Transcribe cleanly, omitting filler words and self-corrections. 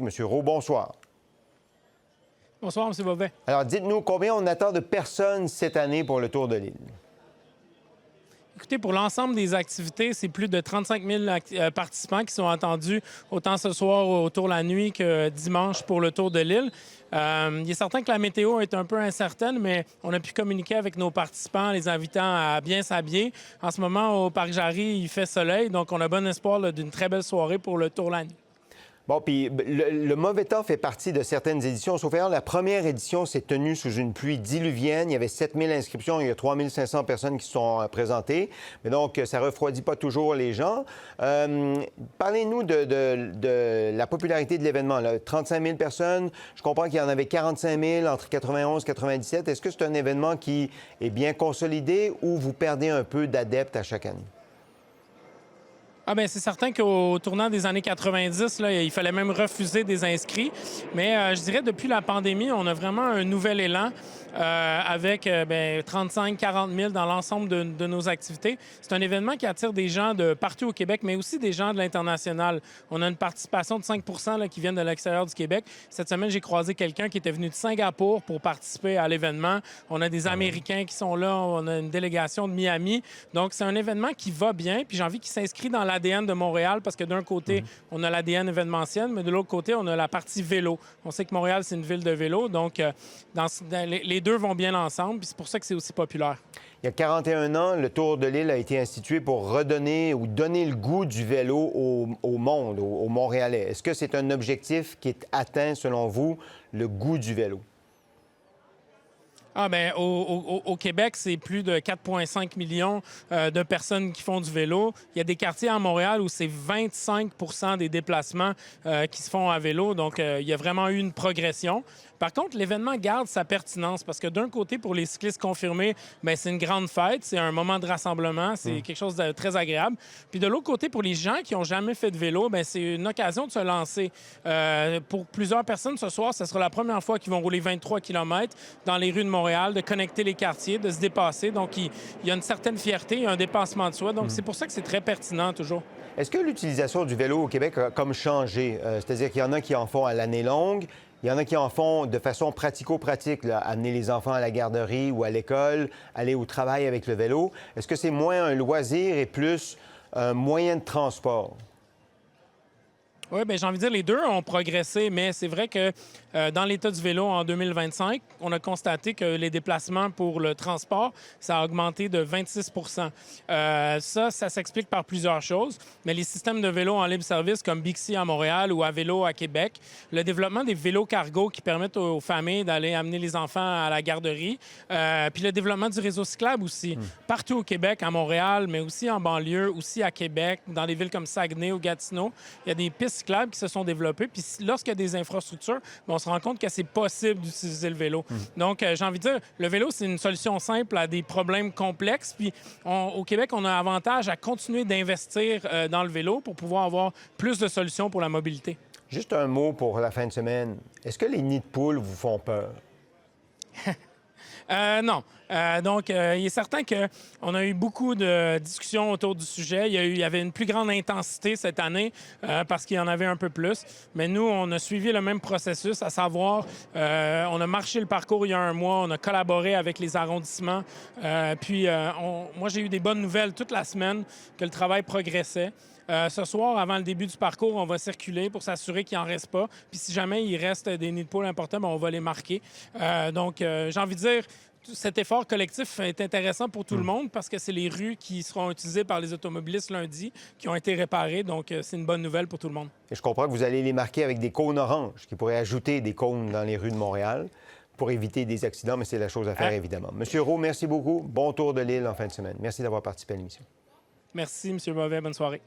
Monsieur Roux, bonsoir. Bonsoir, M. Beauvais. Alors, dites-nous combien on attend de personnes cette année pour le Tour de l'île? Écoutez, pour l'ensemble des activités, c'est plus de 35 000 participants qui sont attendus autant ce soir autour de la nuit que dimanche pour le Tour de l'île. Il est certain que la météo est un peu incertaine, mais on a pu communiquer avec nos participants, les invitant à bien s'habiller. En ce moment, au Parc Jarry, il fait soleil, donc on a bon espoir d'une très belle soirée pour le Tour de la nuit. Bon, puis le mauvais temps fait partie de certaines éditions. Sauf erreur, la première édition s'est tenue sous une pluie diluvienne. Il y avait 7 000 inscriptions. Il y a 3 500 personnes qui se sont présentées. Mais donc, ça ne refroidit pas toujours les gens. Parlez-nous de la popularité de l'événement. 35 000 personnes. Je comprends qu'il y en avait 45 000 entre 91 et 97. Est-ce que c'est un événement qui est bien consolidé ou vous perdez un peu d'adeptes à chaque année? Ah bien, c'est certain qu'au tournant des années 90, là, il fallait même refuser des inscrits. Mais je dirais depuis la pandémie, on a vraiment un nouvel élan avec 35-40 000 dans l'ensemble de nos activités. C'est un événement qui attire des gens de partout au Québec, mais aussi des gens de l'international. On a une participation de 5 là, qui viennent de l'extérieur du Québec. Cette semaine, j'ai croisé quelqu'un qui était venu de Singapour pour participer à l'événement. On a des Américains qui sont là. On a une délégation de Miami. Donc, c'est un événement qui va bien. Puis j'ai envie qu'il s'inscrit dans l'ADN de Montréal parce que d'un côté, on a l'ADN événementiel, mais de l'autre côté, on a la partie vélo. On sait que Montréal, c'est une ville de vélo. Donc, les deux vont bien ensemble, puis c'est pour ça que c'est aussi populaire. Il y a 41 ans, le Tour de l'île a été institué pour redonner ou donner le goût du vélo au monde, aux Montréalais. Est-ce que c'est un objectif qui est atteint, selon vous, le goût du vélo? Ah ben, au Québec, c'est plus de 4,5 millions de personnes qui font du vélo. Il y a des quartiers à Montréal où c'est 25 des déplacements qui se font à vélo. Donc, il y a vraiment eu une progression. Par contre, l'événement garde sa pertinence parce que d'un côté, pour les cyclistes confirmés, bien, c'est une grande fête, c'est un moment de rassemblement, c'est quelque chose de très agréable. Puis de l'autre côté, pour les gens qui n'ont jamais fait de vélo, bien, c'est une occasion de se lancer. Pour plusieurs personnes, ce soir, ce sera la première fois qu'ils vont rouler 23 km dans les rues de Montréal, de connecter les quartiers, de se dépasser. Donc, il y a une certaine fierté, il y a un dépassement de soi. Donc, c'est pour ça que c'est très pertinent toujours. Est-ce que l'utilisation du vélo au Québec a comme changé? C'est-à-dire qu'il y en a qui en font à l'année longue, il y en a qui en font de façon pratico-pratique, là, amener les enfants à la garderie ou à l'école, aller au travail avec le vélo. Est-ce que c'est moins un loisir et plus un moyen de transport? Oui, bien, j'ai envie de dire, les deux ont progressé, mais c'est vrai que dans l'état du vélo en 2025, on a constaté que les déplacements pour le transport, ça a augmenté de 26 Ça s'explique par plusieurs choses, mais les systèmes de vélo en libre-service comme Bixi à Montréal ou Avelo à Québec, le développement des vélos cargo qui permettent aux familles d'aller amener les enfants à la garderie, puis le développement du réseau cyclable aussi, partout au Québec, à Montréal, mais aussi en banlieue, aussi à Québec, dans des villes comme Saguenay ou Gatineau, il y a des pistes cyclables qui se sont développées. Puis lorsqu'il y a des infrastructures, on se rend compte que c'est possible d'utiliser le vélo. Donc, j'ai envie de dire, le vélo, c'est une solution simple à des problèmes complexes. Puis au Québec, on a avantage à continuer d'investir dans le vélo pour pouvoir avoir plus de solutions pour la mobilité. Juste un mot pour la fin de semaine. Est-ce que les nids de poules vous font peur? Non. Donc, il est certain qu'on a eu beaucoup de discussions autour du sujet. Il y avait une plus grande intensité cette année parce qu'il y en avait un peu plus. Mais nous, on a suivi le même processus, à savoir, on a marché le parcours il y a un mois, on a collaboré avec les arrondissements. Moi, j'ai eu des bonnes nouvelles toute la semaine que le travail progressait. Ce soir, avant le début du parcours, on va circuler pour s'assurer qu'il n'en reste pas. Puis si jamais il reste des nids de poules importants, bien, on va les marquer. J'ai envie de dire, cet effort collectif est intéressant pour tout le monde parce que c'est les rues qui seront utilisées par les automobilistes lundi qui ont été réparées. Donc, c'est une bonne nouvelle pour tout le monde. Et je comprends que vous allez les marquer avec des cônes oranges qui pourraient ajouter des cônes dans les rues de Montréal pour éviter des accidents, mais c'est la chose à faire, évidemment. Monsieur Roux, merci beaucoup. Bon tour de l'île en fin de semaine. Merci d'avoir participé à l'émission. Merci, M. Beauvais. Bonne soirée.